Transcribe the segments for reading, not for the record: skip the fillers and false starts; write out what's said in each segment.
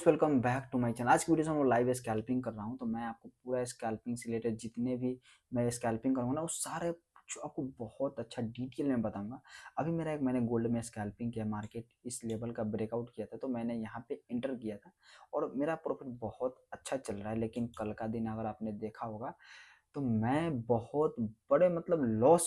Welcome back to my channel. आज की video में मैं लाइव स्कैल्पिंग कर रहा हूं, तो मैं आपको पूरा स्कैल्पिंग से रिलेटेड जितने भी मैं स्कैल्पिंग करूंगा ना, वो सारे कुछ आपको बहुत अच्छा डिटेल में बताऊंगा। अभी मैंने गोल्ड में स्कैल्पिंग किया, मार्केट इस लेवल का ब्रेकआउट किया था, तो मैंने यहाँ पे एंटर किया था और मेरा प्रॉफिट बहुत अच्छा चल रहा है। लेकिन कल का दिन अगर आपने देखा होगा तो मैं बहुत बड़े मतलब लॉस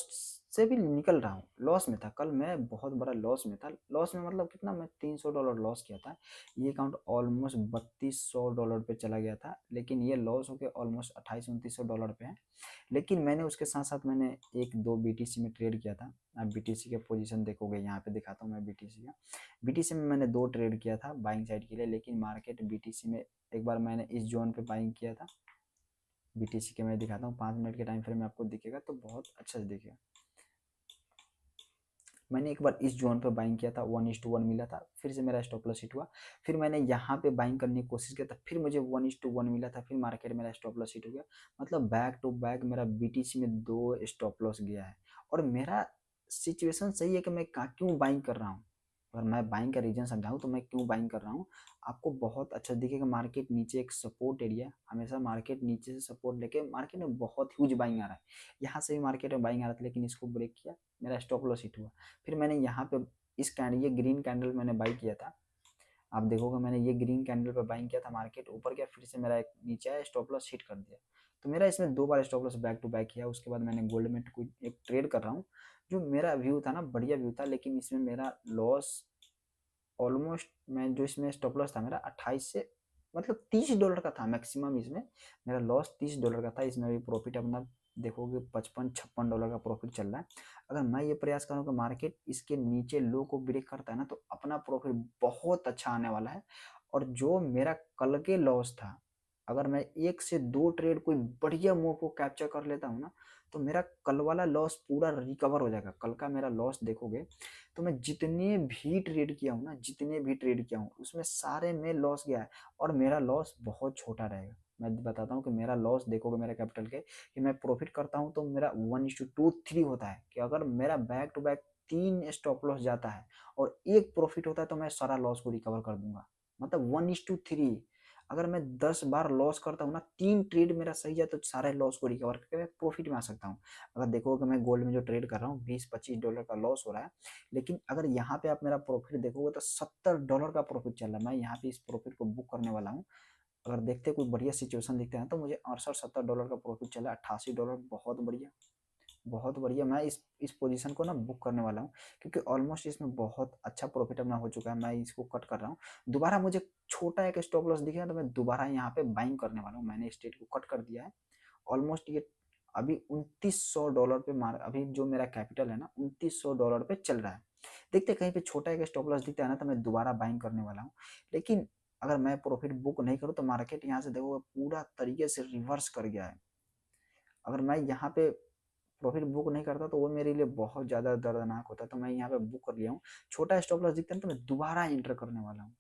से भी निकल रहा हूँ। लॉस में था कल, मैं बहुत बड़ा लॉस में था। लॉस में मतलब कितना, मैं $300 लॉस किया था। ये अकाउंट ऑलमोस्ट $3200 पे चला गया था, लेकिन ये लॉस होकर ऑलमोस्ट $2800-2900 पे है। लेकिन मैंने उसके साथ साथ मैंने एक दो बीटीसी में ट्रेड किया था। आप बीटीसी के पोजीशन देखोगे, यहाँ पे दिखाता हूँ मैं बीटीसी का। बीटीसी में मैंने दो ट्रेड किया था बाइंग साइड के लिए, लेकिन मार्केट बीटीसी में एक बार मैंने इस जोन पे बाइंग किया था। बीटीसी के मैं दिखाता हूँ, 5 मिनट के टाइम फ्रेम में आपको दिखेगा तो बहुत अच्छा से दिखेगा। मैंने एक बार इस जोन पे बाइंग किया था, 1:1 मिला था, फिर से मेरा स्टॉप लॉस हिट हुआ। फिर मैंने यहाँ पे बाइंग करने की कोशिश किया था, फिर मुझे 1:1 मिला था, फिर मार्केट मेरा स्टॉप लॉस हिट हो गया। मतलब बैक टू बैक मेरा बीटीसी में दो स्टॉप लॉस गया है। और मेरा सिचुएशन सही है कि मैं क्यों बाइंग कर रहा हूँ। अगर मैं बाइंग का रीजन समझाऊँ तो मैं क्यों बाइंग कर रहा हूँ, आपको बहुत अच्छा दिखेगा। मार्केट नीचे एक सपोर्ट एरिया, हमेशा मार्केट नीचे से सपोर्ट लेके मार्केट में बहुत ह्यूज बाइंग आ रहा है। यहाँ से भी मार्केट में बाइंग आ रहा था, लेकिन इसको ब्रेक किया, मेरा स्टॉप लॉस हिट हुआ। फिर मैंने यहाँ पे ये ग्रीन कैंडल मैंने बाई किया था। आप देखोगे मैंने ये ग्रीन कैंडल पे बाइंग किया था, मार्केट ऊपर गया, फिर से मेरा एक नीचे आया, स्टॉप लॉस हिट कर दिया। तो मेरा इसमें दो बार stop loss back to back किया। उसके बाद मैंने गोल्ड में कोई एक ट्रेड कर रहा हूँ, जो मेरा व्यू था ना, बढ़िया व्यू था, लेकिन इसमें मेरा लॉस ऑलमोस्ट, मैं जो इसमें स्टॉप लॉस था मेरा 28 से मतलब $30 का था मैक्सिमम। इसमें मेरा लॉस $30 का था। इसमें भी प्रॉफिट अपना देखोगे 55-56 डॉलर का प्रॉफिट चल रहा है। अगर मैं ये प्रयास करूँ कि मार्केट इसके नीचे लो को ब्रेक करता है ना, तो अपना प्रॉफिट बहुत अच्छा आने वाला है। और जो मेरा कल के लॉस था, अगर मैं एक से दो ट्रेड कोई बढ़िया मूव को कैप्चर कर लेता हूँ ना, तो मेरा कल वाला लॉस पूरा रिकवर हो जाएगा। कल का मेरा लॉस देखोगे तो मैं जितने भी ट्रेड किया हूँ ना, जितने भी ट्रेड किया हूँ उसमें सारे में लॉस गया है, और मेरा लॉस बहुत छोटा रहेगा। मैं बताता हूँ कि मेरा लॉस देखोगे मेरा कैपिटल के, कि मैं प्रॉफिट करता हूँ तो मेरा 1:2-3 होता है। कि अगर मेरा back to back 3 stop loss जाता है और एक प्रॉफिट होता है, तो मैं सारा लॉस को रिकवर कर दूंगा। मतलब 1:3। अगर मैं 10 बार लॉस करता हूँ ना, 3 ट्रेड मेरा सही है, तो सारे लॉस को रिकवर करके मैं प्रॉफिट में आ सकता हूँ। अगर देखोगे मैं गोल्ड में जो ट्रेड कर रहा हूँ, $20-25 का लॉस हो रहा है, लेकिन अगर यहाँ पे आप मेरा प्रॉफिट देखोगे तो $70 का प्रॉफिट चल रहा है। मैं यहाँ पे इस प्रॉफिट को बुक करने वाला हूँ। अगर देखते कोई बढ़िया सिचुएशन दिखते हैं तो मुझे 68-70 डॉलर का प्रॉफिट चला, $88। बहुत बढ़िया, बहुत बढ़िया। मैं इस पोजीशन को ना बुक करने वाला हूँ, क्योंकि ऑलमोस्ट इसमें बहुत अच्छा प्रॉफिट अपना हो चुका है। मैं इसको कट कर रहा हूँ। दोबारा मुझे छोटा एक स्टॉप लॉस दिखेगा तो मैं दोबारा यहाँ पे बाइंग करने वाला हूँ। मैंने स्टेट को कट कर दिया है। ऑलमोस्ट ये अभी $2900 पे मार, अभी जो मेरा कैपिटल है ना, $2900 पे चल रहा है। देखते कहीं पे छोटा एक स्टॉप लॉस दिखता है ना, तो मैं दोबारा बाइंग करने वाला हूँ। लेकिन अगर मैं प्रॉफिट बुक नहीं करूँ तो मार्केट यहाँ से देखो पूरा तरीके से रिवर्स कर गया है। अगर मैं यहाँ पे प्रॉफिट बुक नहीं करता तो वो मेरे लिए बहुत ज़्यादा दर्दनाक होता। तो मैं यहाँ पे बुक कर लिया हूँ। छोटा स्टॉप लॉस दिखता है तो मैं दोबारा एंटर करने वाला हूँ।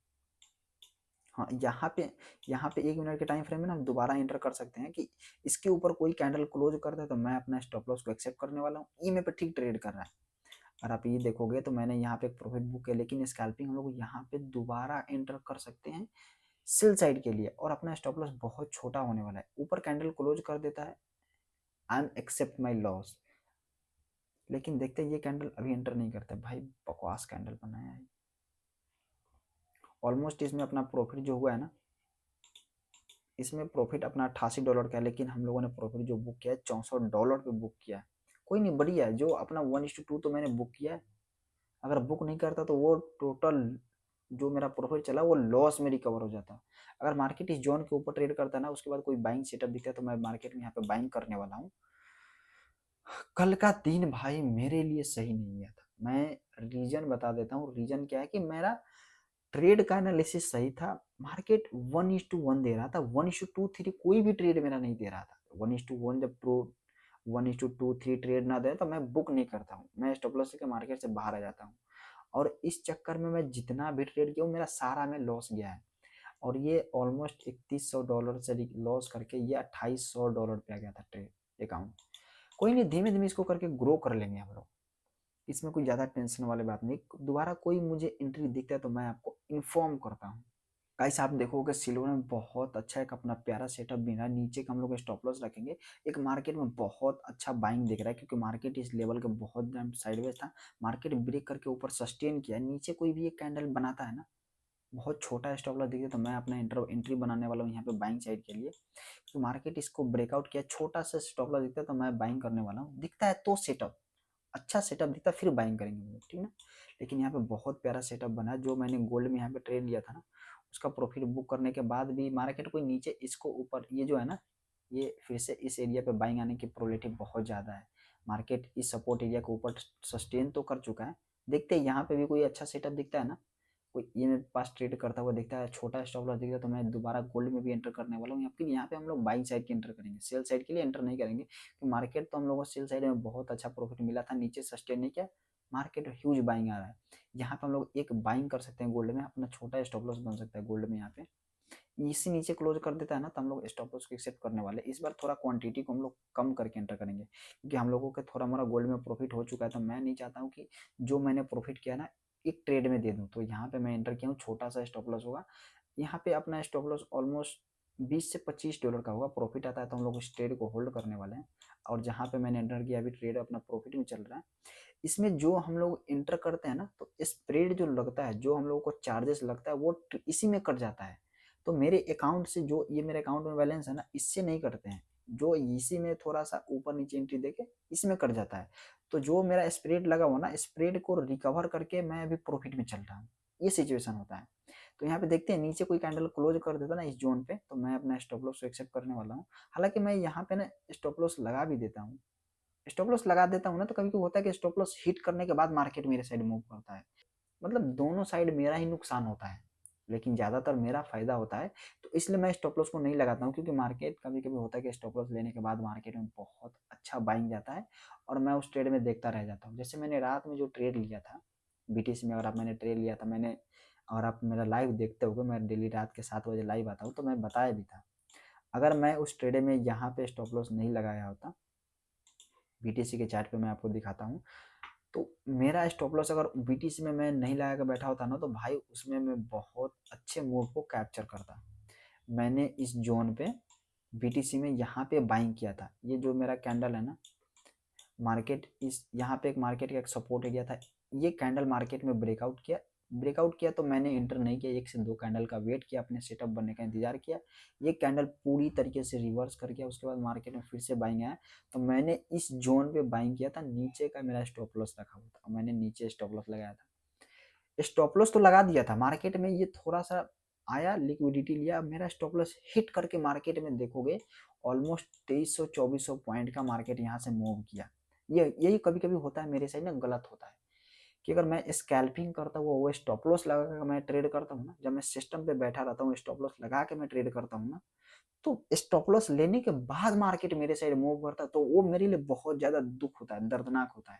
हाँ, यहाँ पे 1 मिनट के टाइम फ्रेम में ना हम दोबारा एंटर कर सकते हैं, कि इसके ऊपर कोई कैंडल क्लोज करता है तो मैं अपना स्टॉप लॉस को एक्सेप्ट करने वाला हूँ। ईएमए पे ठीक ट्रेड कर रहा है। और आप ये देखोगे तो मैंने यहाँ पे एक प्रॉफिट बुक किया, लेकिन स्कैल्पिंग हम लोग यहाँ पे दोबारा एंटर कर सकते हैं सेल साइड के लिए, और अपना स्टॉप लॉस बहुत छोटा होने वाला है। ऊपर कैंडल क्लोज कर देता है, I am accept my loss. लेकिन देखते हैं ये कैंडल अभी एंटर नहीं करता भाई, बकवास कैंडल बनाया है। ऑलमोस्ट इसमें अपना प्रॉफिट जो हुआ है ना, इसमें प्रॉफिट अपना $88 का है, लेकिन हम लोगों ने प्रॉफिट जो बुक किया है $64 पे बुक किया है। कोई नहीं, बढ़िया है। जो अपना 1:2 तो मैंने बुक किया है। अगर बुक नहीं करता तो वो टोटल जो मेरा प्रॉफिट चला वो लॉस में रिकवर हो जाता। अगर मार्केट इस जोन के ऊपर ट्रेड करता है ना, उसके बाद कोई बाइंग सेटअप दिखता है, तो मैं मार्केट में यहाँ पे बाइंग करने वाला हूँ। कल का दिन भाई मेरे लिए सही नहीं गया था। मैं रीजन बता देता हूँ। रीजन क्या है कि मेरा ट्रेड का एनालिसिस सही था। मार्केट 1:1 दे रहा था, 1:2-3 कोई भी ट्रेड मेरा नहीं दे रहा था। 1:1 जब प्रो 1:2-3 ट्रेड ना दे तो मैं बुक नहीं करता हूँ, मैं स्टॉप लॉस के मार्केट से बाहर आ जाता हूँ। और इस चक्कर में मैं जितना भी ट्रेड किया हूँ मेरा सारा में लॉस गया है। और ये ऑलमोस्ट $3100 से लॉस करके ये $2800 पे आ गया था ट्रेड अकाउंट। कोई नहीं, धीमे धीमे इसको करके ग्रो कर लेंगे हम लोग। इसमें कोई ज़्यादा टेंशन वाली बात नहीं। दोबारा कोई मुझे एंट्री दिखता है तो मैं आपको इन्फॉर्म करता हूँ। गाइस आप देखोगे सिल्वर में बहुत अच्छा एक अपना प्यारा सेटअप भी रहा है। नीचे का हम लोग स्टॉप लॉस रखेंगे। एक मार्केट में बहुत अच्छा बाइंग दिख रहा है क्योंकि मार्केट इस लेवल के बहुत टाइम साइडवेज था। मार्केट ब्रेक करके ऊपर सस्टेन किया। नीचे कोई भी एक कैंडल बनाता है ना, बहुत छोटा स्टॉप लॉस दिखे तो मैं अपना एंट्री बनाने वाला हूँ यहाँ पे बाइंग साइड के लिए। तो मार्केट इसको ब्रेकआउट किया, छोटा सा स्टॉप लॉस दिखता है तो मैं बाइंग करने वाला हूँ। दिखता है तो सेटअप अच्छा सेटअप दिखता है फिर बाइंग करेंगे हम लोग, ठीक है ना। लेकिन यहाँ पे बहुत प्यारा सेटअप बना है। जो मैंने गोल्ड में यहाँ पे ट्रेड लिया था ना, उसका प्रॉफिट बुक करने के बाद भी मार्केट कोई नीचे इसको ऊपर ये जो है ना, ये फिर से इस एरिया पे बाइंग आने की प्रोबेबिलिटी बहुत ज़्यादा है। मार्केट इस सपोर्ट एरिया को ऊपर सस्टेन तो कर चुका है। देखते हैं यहाँ पे भी कोई अच्छा सेटअप दिखता है ना, कोई ये मेरे पास ट्रेड करता हुआ दिखता है, छोटा स्टॉप लॉस दिखता है तो मैं दोबारा गोल्ड में भी एंटर करने वाला हूँ। या फिर यहाँ पे हम लोग बाइंग साइड की एंटर करेंगे, सेल साइड के लिए एंटर नहीं करेंगे क्योंकि मार्केट तो हम लोगों को सेल साइड में बहुत अच्छा प्रॉफिट मिला था, नीचे सस्टेन नहीं किया, मार्केट ह्यूज बाइंग आ रहा है। यहाँ पे हम लोग एक बाइंग कर सकते हैं गोल्ड में, अपना छोटा स्टॉप लॉस बन सकता है गोल्ड में। यहाँ पे इसी नीचे क्लोज कर देता है ना तो हम लोग स्टॉप लॉस को एक्सेप्ट करने वाले। इस बार थोड़ा क्वांटिटी को हम लोग कम करके एंटर करेंगे क्योंकि हम लोगों के थोड़ा हमारा गोल्ड में प्रॉफिट हो चुका है। तो मैं नहीं चाहता हूँ कि जो मैंने प्रॉफिट किया ना एक ट्रेड में दे दूँ। तो यहाँ पे मैं एंटर किया हूँ, छोटा सा स्टॉप लॉस होगा। यहाँ पे अपना स्टॉप लॉस ऑलमोस्ट 20 से 25 डॉलर का होगा। प्रॉफिट आता है तो हम लोग उस ट्रेड को होल्ड करने वाले हैं। और जहाँ पे मैंने एंटर किया अभी ट्रेड अपना प्रॉफिट में चल रहा है। इसमें जो हम लोग एंटर करते हैं ना तो स्प्रेड जो लगता है, जो हम लोगों को चार्जेस लगता है वो इसी में कट जाता है। तो मेरे अकाउंट से जो ये मेरे अकाउंट में बैलेंस है ना, इससे नहीं कटते हैं, जो इसी में थोड़ा सा ऊपर नीचे एंट्री देके इसमें कट जाता है। तो जो मेरा स्प्रेड लगा हुआ ना, स्प्रेड को रिकवर करके मैं अभी प्रॉफिट में चल रहा हूँ। ये सिचुएशन होता है। तो यहाँ पे देखते हैं नीचे कोई कैंडल क्लोज कर देता ना इस जोन पे तो मैं अपना स्टॉप लॉस को एक्सेप्ट करने वाला हूँ। हालांकि मैं यहाँ पे ना स्टॉप लॉस लगा भी देता हूँ। स्टॉप लॉस लगा देता हूँ ना तो कभी कभी होता है कि स्टॉप लॉस हिट करने के बाद मार्केट मेरे साइड मूव करता है। मतलब दोनों साइड मेरा ही नुकसान होता है, लेकिन ज़्यादातर मेरा फायदा होता है। तो इसलिए मैं स्टॉप लॉस को नहीं लगाता हूँ क्योंकि मार्केट कभी कभी होता है कि स्टॉप लॉस लेने के बाद मार्केट में बहुत अच्छा बाइंग जाता है और मैं उस ट्रेड में देखता रह जाता हूँ। जैसे मैंने रात में जो ट्रेड लिया था बीटीसी में, अगर आप मैंने ट्रेड लिया था मैंने, और आप मेरा लाइव देखते होगे, मैं डेली रात के 7 बजे लाइव आता हूँ तो मैं बताया भी था। अगर मैं उस ट्रेड में यहाँ पे स्टॉप लॉस नहीं लगाया होता, बीटीसी के चार्ट पे मैं आपको दिखाता हूँ, तो मेरा स्टॉप लॉस अगर बीटीसी में मैं नहीं लगा के बैठा होता ना तो भाई उसमें मैं बहुत अच्छे मूव को कैप्चर करता। मैंने इस जोन पे बीटीसी में यहाँ पे बाइंग किया था। ये जो मेरा कैंडल है ना, मार्केट इस यहाँ पे एक मार्केट का एक सपोर्ट एरिया था। ये कैंडल मार्केट में ब्रेकआउट किया तो मैंने इंटर नहीं किया, 1 से 2 कैंडल का वेट किया, अपने सेटअप बनने का इंतजार किया। ये कैंडल पूरी तरीके से रिवर्स कर गया, उसके बाद मार्केट में फिर से बाइंग आया तो मैंने इस जोन पे बाइंग किया था। नीचे का मेरा स्टॉप लॉस रखा हुआ था, मैंने नीचे स्टॉप लॉस लगाया था। स्टॉप लॉस तो लगा दिया था मार्केट में, ये थोड़ा सा आया लिक्विडिटी लिया, मेरा स्टॉप लॉस हिट करके मार्केट में देखोगे ऑलमोस्ट 2300-2400 पॉइंट का मार्केट यहाँ से मूव किया। ये यही कभी कभी होता है मेरे साइड ना, गलत होता है कि अगर मैं स्कैल्पिंग करता हूँ वो स्टॉप लॉस लगा कर मैं ट्रेड करता हूँ ना, जब मैं सिस्टम पे बैठा रहता हूँ स्टॉप लॉस लगा के मैं ट्रेड करता हूँ ना, तो स्टॉप लॉस लेने के बाद मार्केट मेरे साइड मूव करता है तो वो मेरे लिए बहुत ज्यादा दुख होता है, दर्दनाक होता है।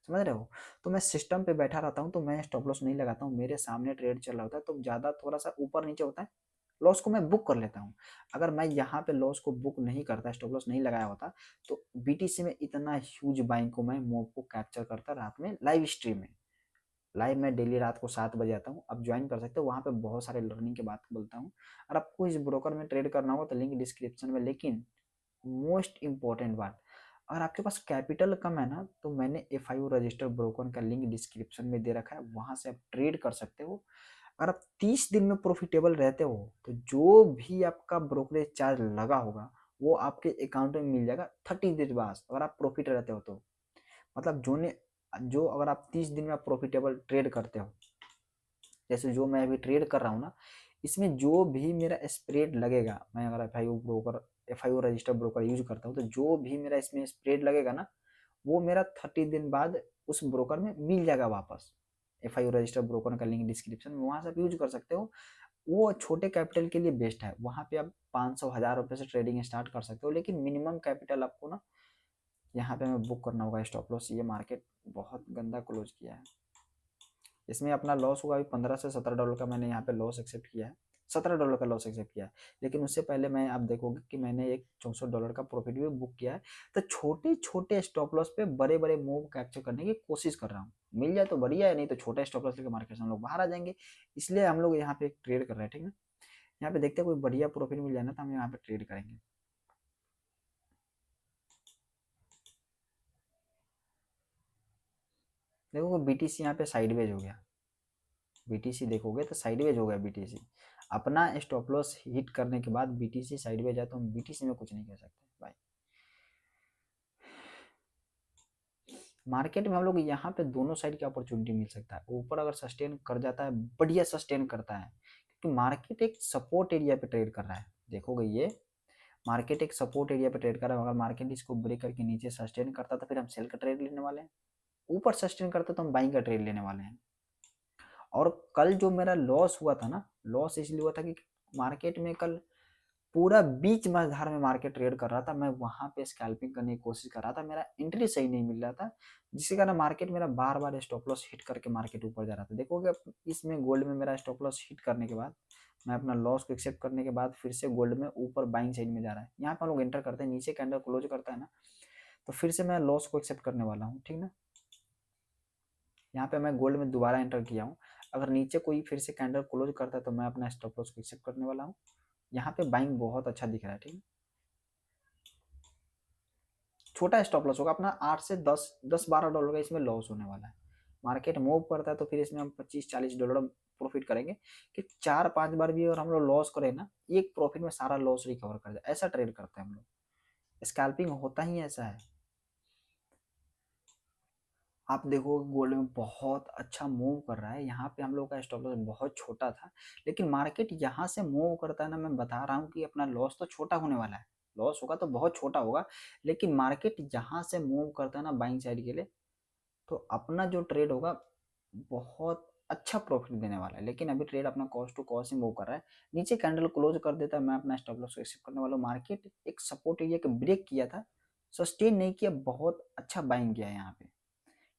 समझ रहे हो। तो मैं सिस्टम पे बैठा रहता हूँ तो मैं स्टॉप लॉस नहीं लगाता हूँ, मेरे सामने ट्रेड चल रहा होता है तो ज्यादा थोड़ा सा ऊपर नीचे होता है, लॉस को मैं बुक कर लेता हूँ। अगर मैं यहाँ पे लॉस को बुक नहीं करता, स्टॉप लॉस नहीं लगाया होता, तो बीटीसी में इतना ह्यूज बाइंग को मैं मूव को कैप्चर करता रात में लाइव स्ट्रीम में। लाइव मैं डेली रात को 7 बजे आता हूँ, आप ज्वाइन कर सकते हो। वहाँ पे बहुत सारे लर्निंग के बात बोलता हूँ। और आपको इस ब्रोकर में ट्रेड करना होगा तो लिंक डिस्क्रिप्शन में। लेकिन मोस्ट इंपॉर्टेंट बात, अगर आपके पास कैपिटल कम है ना तो मैंने FIO रजिस्टर ब्रोकर का लिंक डिस्क्रिप्शन में दे रखा है, वहां से आप ट्रेड कर सकते हो। अगर आप 30 दिन में प्रॉफिटेबल रहते हो तो जो भी आपका ब्रोकरेज चार्ज लगा होगा वो आपके अकाउंट में मिल जाएगा 30 दिन बाद, अगर आप प्रॉफिट रहते हो तो। मतलब जो अगर आप 30 दिन में आप प्रॉफिटेबल ट्रेड करते हो, जैसे जो मैं अभी ट्रेड कर रहा हूँ ना, इसमें जो भी मेरा स्प्रेड लगेगा, मैं अगर FIO रजिस्टर ब्रोकर यूज करता हूँ तो जो भी मेरा इसमें स्प्रेड लगेगा ना, वो मेरा 30 दिन बाद उस ब्रोकर में मिल जाएगा वापस। FIO रजिस्टर ब्रोकर का लिंक डिस्क्रिप्शन में, वहां से आप यूज कर सकते हो। वो छोटे कैपिटल के लिए बेस्ट है, वहां पे आप 500-1000 रुपए से ट्रेडिंग स्टार्ट कर सकते हो। लेकिन मिनिमम कैपिटल आपको ना यहाँ पे मैं बुक करना होगा स्टॉप लॉस। ये मार्केट बहुत गंदा क्लोज किया है, इसमें अपना लॉस हुआ अभी $15 से $17 का मैंने यहाँ पे लॉस एक्सेप्ट किया है, $17 का लॉस एक्सेप्ट किया है। लेकिन उससे पहले मैं आप देखोगे कि मैंने एक $64 का प्रॉफिट भी बुक किया है। तो छोटे छोटे स्टॉप लॉस पे बड़े बड़े मूव कैप्चर करने की कोशिश कर रहा हूँ। मिल जाए तो बढ़िया है, नहीं तो छोटे स्टॉप लॉस लेकर मार्केट से हम लोग बाहर आ जाएंगे। इसलिए हम लोग यहाँ पे ट्रेड कर रहे हैं, ठीक है। यहाँ पे देखते हैं कोई बढ़िया प्रॉफिट मिल जाए ना तो हम यहाँ पे ट्रेड करेंगे। देखो बीटीसी यहाँ पे साइडवेज हो गया, बीटीसी देखोगे तो साइडवेज हो गया बीटीसी। अपना स्टॉप लॉस हिट करने के बाद बीटीसी साइडवेज है तो हम बीटीसी में कुछ नहीं कर सकते भाई। मार्केट में हम लोग यहाँ पे दोनों साइड की अपॉर्चुनिटी मिल सकता है। ऊपर अगर सस्टेन कर जाता है, बढ़िया सस्टेन करता है, क्योंकि मार्केट एक सपोर्ट एरिया पे ट्रेड कर रहा है। देखोगे ये मार्केट एक सपोर्ट एरिया पे ट्रेड कर रहा है। अगर मार्केट इसको ब्रेक करके नीचे सस्टेन करता तो फिर हम सेल का ट्रेड लेने वाले हैं, ऊपर सस्टेन करता तो हम बाइंग का ट्रेड लेने वाले हैं। और कल जो मेरा लॉस हुआ था ना, लॉस इसलिए हुआ था कि मार्केट में कल पूरा बीच मझधार में मार्केट ट्रेड कर रहा था, मैं वहां पे स्कैल्पिंग करने की कोशिश कर रहा था, मेरा एंट्री सही नहीं मिल रहा था, जिसके कारण मार्केट मेरा बार बार स्टॉप लॉस हिट करके मार्केट ऊपर जा रहा था। देखोगे इसमें गोल्ड में मेरा स्टॉप लॉस हिट करने के बाद, मैं अपना लॉस को एक्सेप्ट करने के बाद फिर से गोल्ड में ऊपर बाइंग साइड में जा रहा है। यहाँ पे हम लोग एंटर करते हैं, नीचे कैंडल क्लोज करता है ना, तो फिर से मैं लॉस को एक्सेप्ट करने वाला हूँ, ठीक ना। यहाँ पे मैं गोल्ड में दोबारा एंटर किया हूँ, अगर नीचे कोई फिर से कैंडल क्लोज करता है तो मैं अपना स्टॉप लॉस को एक्सेप्ट करने वाला हूँ। यहाँ पे बाइंग बहुत अच्छा दिख रहा है, ठीक है। छोटा स्टॉप लॉस होगा अपना 8 से 10-12 डॉलर का इसमें लॉस होने वाला है। मार्केट मूव करता है तो फिर इसमें हम 25-40 डॉलर प्रॉफिट करेंगे, कि 4-5 बार भी अगर हम लोग लॉस करें ना, एक प्रॉफिट में सारा लॉस रिकवर कर जाए, ऐसा ट्रेड करते हैं हम लोग। स्कैल्पिंग होता ही ऐसा है। आप देखो गोल्ड में बहुत अच्छा मूव कर रहा है, यहाँ पे हम लोग का स्टॉप लॉस बहुत छोटा था, लेकिन मार्केट यहाँ से मूव करता है ना, मैं बता रहा हूँ कि अपना लॉस तो छोटा होने वाला है, लॉस होगा तो बहुत छोटा होगा, लेकिन मार्केट यहाँ से मूव करता है ना बाइंग साइड के लिए, तो अपना जो ट्रेड होगा बहुत अच्छा प्रॉफिट देने वाला है। लेकिन अभी ट्रेड अपना कॉस्ट टू कॉस्ट ही मूव कर रहा है, नीचे कैंडल क्लोज कर देता है, मैं अपना स्टॉप लॉस को एक्सेप्ट करने वाला हूँ। मार्केट एक सपोर्ट एरिया का ब्रेक किया था, सस्टेन नहीं किया, बहुत अच्छा बाइंग किया है यहाँ पे,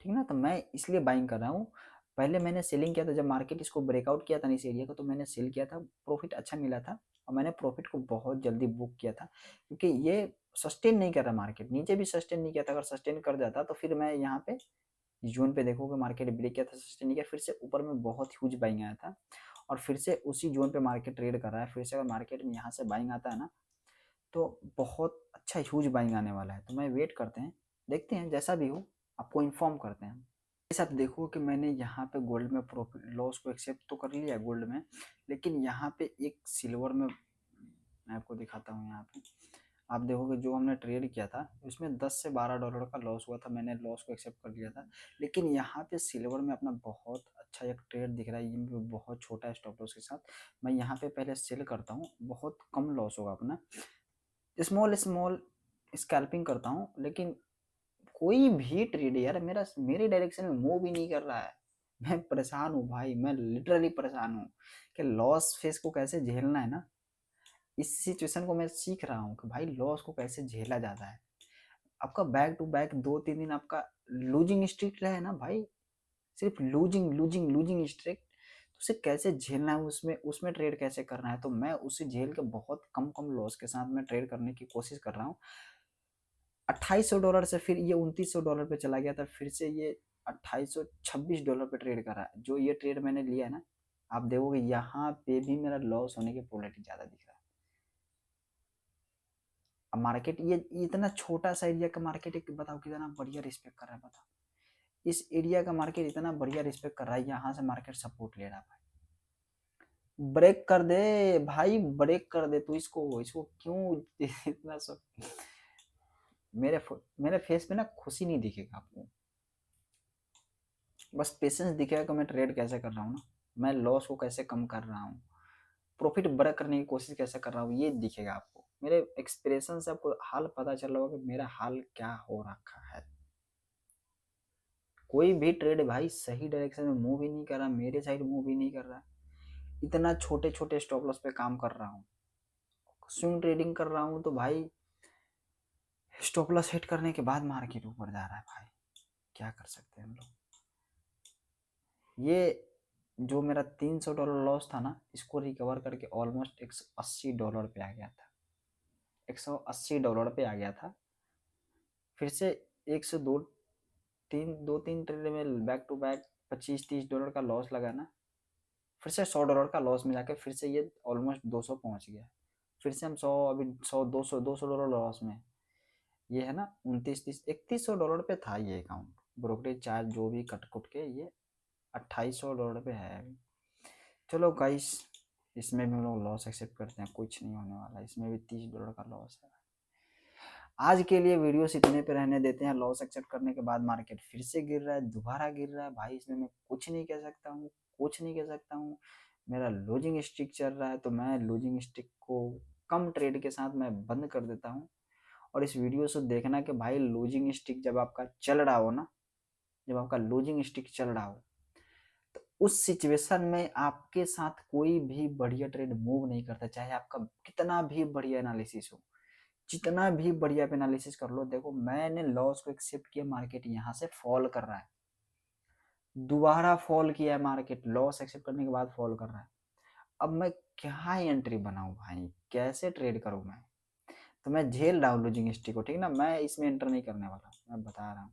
ठीक ना। तो मैं इसलिए बाइंग कर रहा हूँ। पहले मैंने सेलिंग किया था जब मार्केट इसको ब्रेकआउट किया था इस एरिया को, तो मैंने सेल किया था, प्रॉफिट अच्छा मिला था, और मैंने प्रॉफिट को बहुत जल्दी बुक किया था, क्योंकि ये सस्टेन नहीं कर रहा, मार्केट नीचे भी सस्टेन नहीं किया था। अगर सस्टेन कर जाता तो फिर मैं यहाँ पे जोन पे देखोगे मार्केट ब्रेक किया था, सस्टेन नहीं किया, फिर से ऊपर में बहुत ह्यूज बाइंग आया था, और फिर से उसी जोन पे मार्केट ट्रेड कर रहा है। फिर से अगर मार्केट में यहाँ से बाइंग आता है ना, तो बहुत अच्छा ह्यूज बाइंग आने वाला है। तो मैं वेट करते हैं, देखते हैं, जैसा भी हो आपको इन्फॉर्म करते हैं। आप देखो कि मैंने यहाँ पे गोल्ड में प्रॉफिट लॉस को एक्सेप्ट तो कर लिया गोल्ड में, लेकिन यहाँ पे एक सिल्वर में मैं आपको दिखाता हूँ। यहाँ पे आप देखोगे जो हमने ट्रेड किया था उसमें 10 से 12 डॉलर का लॉस हुआ था, मैंने लॉस को एक्सेप्ट कर लिया था। लेकिन यहाँ पे सिल्वर में अपना बहुत अच्छा एक ट्रेड दिख रहा है, ये बहुत छोटा स्टॉप लॉस के साथ। मैं यहाँ पे पहले सेल करता हूँ, बहुत कम लॉस होगा अपना, स्मॉल स्मॉल स्कैल्पिंग करता हूँ, लेकिन कोई भी ट्रेड यार मेरे डायरेक्शन में मूव भी नहीं कर रहा है। मैं परेशान हूँ भाई, मैं लिटरली परेशान हूँ कि लॉस फेस को कैसे झेलना है ना। इस सिचुएशन को मैं सीख रहा हूँ कि भाई लॉस को कैसे झेला जाता है। आपका बैक टू बैक 2-3 दिन आपका लूजिंग स्ट्रीक रहा है ना भाई, सिर्फ लूजिंग लूजिंग लूजिंग स्ट्रीक, तो उसे कैसे झेलना है, उसमें उसमें ट्रेड कैसे करना है। तो मैं उसे झेल के बहुत कम कम लॉस के साथ मैं ट्रेड करने की कोशिश कर रहा हूँ। 2800 डॉलर से फिर ये 2900 डॉलर पे चला गया था, फिर से ये 2826 डॉलर पे ट्रेड कर रहा है। जो ये ट्रेड मैंने लिया है ना, आप देखोगे यहाँ पे भी मेरा लॉस होने की प्रोबेबिलिटी ज्यादा दिख रहा है। अब मार्केट ये इतना छोटा सा एरिया का मार्केट एक बताओ कितना बढ़िया रिस्पेक्ट कर रहा है, बताओ इस एरिया का मार्केट इतना बढ़िया रिस्पेक्ट कर रहा है, यहाँ से मार्केट सपोर्ट ले रहा है भाई। ब्रेक कर दे भाई, ब्रेक कर दे तू इसको इसको क्यों इतना सब। मेरे मेरे फेस पे ना खुशी नहीं दिखेगा आपको, बस पेशेंस दिखेगा कि मैं ट्रेड कैसे कर रहा हूँ ना, मैं लॉस को कैसे कम कर रहा हूँ, प्रॉफिट बड़ा करने की कोशिश कैसे कर रहा हूँ, ये दिखेगा आपको। मेरे एक्सप्रेशन से आपको हाल पता चल रहा होगा कि मेरा हाल क्या हो रखा है। कोई भी ट्रेड भाई सही डायरेक्शन में मूव ही नहीं कर रहा, मेरे साइड मूव ही नहीं कर रहा, इतना छोटे छोटे स्टॉप लॉस पे काम कर रहा हूँ, स्विंग ट्रेडिंग कर रहा हूँ, तो भाई स्टॉप लॉस हिट करने के बाद मार्केट ऊपर जा रहा है भाई, क्या कर सकते हैं हम लोग। ये जो मेरा $300 लॉस था ना, इसको रिकवर करके ऑलमोस्ट $180 पे आ गया था, $180 पे आ गया था। फिर से एक से दो तीन ट्रेड में बैक टू बैक $25-30 का लॉस लगा ना, फिर से $100 का लॉस में जाके फिर से ये ऑलमोस्ट 200 पहुंच गया। फिर से हम 100 अभी 100 200 डॉलर लॉस में। ये है ना 29 30 $3100 पे था ये अकाउंट। ब्रोकरेज चार्ज जो भी कट कुट के ये $2800 पे है अभी। चलो गाइस, इसमें भी हम लोग लॉस एक्सेप्ट करते हैं, कुछ नहीं होने वाला, इसमें भी $30 का लॉस है। आज के लिए वीडियोस इतने पे रहने देते हैं। लॉस एक्सेप्ट करने के बाद मार्केट फिर से गिर रहा है, दोबारा गिर रहा है भाई, इसमें मैं कुछ नहीं कह सकता हूँ, कुछ नहीं कह सकता हूँ। मेरा लूजिंग स्टिक चल रहा है तो मैं लूजिंग स्टिक को कम ट्रेड के साथ मैं बंद कर देता हूँ। और इस वीडियो से देखना कि भाई लूजिंग स्टिक जब आपका चल रहा हो ना, जब आपका लूजिंग स्टिक चल रहा हो, तो उस सिचुएशन में आपके साथ कोई भी बढ़िया ट्रेड मूव नहीं करता, चाहे आपका कितना भी बढ़िया एनालिसिस हो, जितना भी बढ़िया एनालिसिस कर लो। देखो मैंने लॉस को एक्सेप्ट किया, मार्केट यहाँ से फॉल कर रहा है, दोबारा फॉल किया है मार्केट, लॉस एक्सेप्ट करने के बाद फॉल कर रहा है। अब मैं क्या एंट्री बनाऊं भाई, कैसे ट्रेड करूं मैं? तो मैं झेल रहा हूँ लूजिंग स्टिक को, ठीक ना, मैं इसमें एंटर नहीं करने वाला, मैं बता रहा हूँ।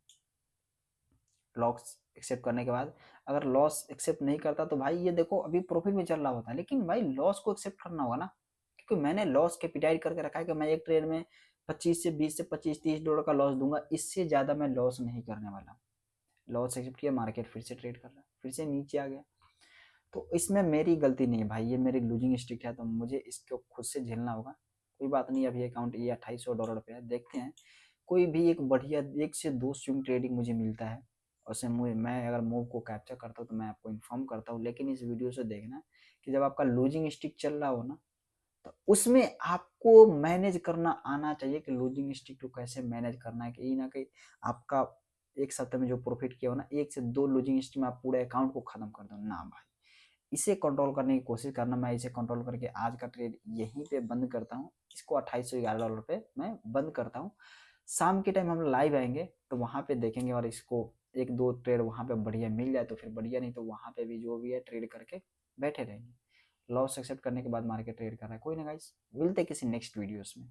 लॉस एक्सेप्ट करने के बाद अगर लॉस एक्सेप्ट नहीं करता तो भाई ये देखो अभी प्रॉफिट में चल रहा होता है, लेकिन भाई लॉस को एक्सेप्ट करना होगा ना, क्योंकि मैंने लॉस कैपिटाइट करके रखा है कि मैं एक ट्रेड में 25 से 20 से 25 $30 का लॉस दूंगा, इससे ज्यादा मैं लॉस नहीं करने वाला। लॉस एक्सेप्ट किया, मार्केट फिर से ट्रेड कर रहा है, फिर से नीचे आ गया। तो इसमें मेरी गलती नहीं है भाई, ये मेरी लूजिंग स्ट्रिक है तो मुझे इसको खुद से झेलना होगा। कोई बात नहीं, अभी अकाउंट ये $2800 पे है, देखते हैं कोई भी एक बढ़िया 1 से 2 स्विंग ट्रेडिंग मुझे मिलता है, और मुझे मैं अगर मूव को कैप्चर करता हूँ तो मैं आपको इन्फॉर्म करता हूँ। लेकिन इस वीडियो से देखना कि जब आपका लूजिंग स्टिक चल रहा हो ना, तो उसमें आपको मैनेज करना आना चाहिए कि लूजिंग स्टिक को कैसे मैनेज करना है, कि ना कि आपका एक सप्ताह में जो प्रॉफिट किया हो ना, 1 से 2 लूजिंग स्टिक में आप पूरे अकाउंट को खत्म कर दो ना भाई। इसे कंट्रोल करने की कोशिश करना। मैं इसे कंट्रोल करके आज का ट्रेड यहीं पे बंद करता हूँ, इसको $2811 पे मैं बंद करता हूँ। शाम के टाइम हम लाइव आएंगे तो वहां पे देखेंगे, और इसको 1 2 ट्रेड वहां पे बढ़िया मिल जाए तो फिर बढ़िया, नहीं तो वहां पे भी जो भी है ट्रेड करके बैठे रहेंगे। लॉस एक्सेप्ट करने के बाद मार्केट ट्रेड कर रहा है। कोई ना गाइस, मिलते किसी नेक्स्ट वीडियोस में।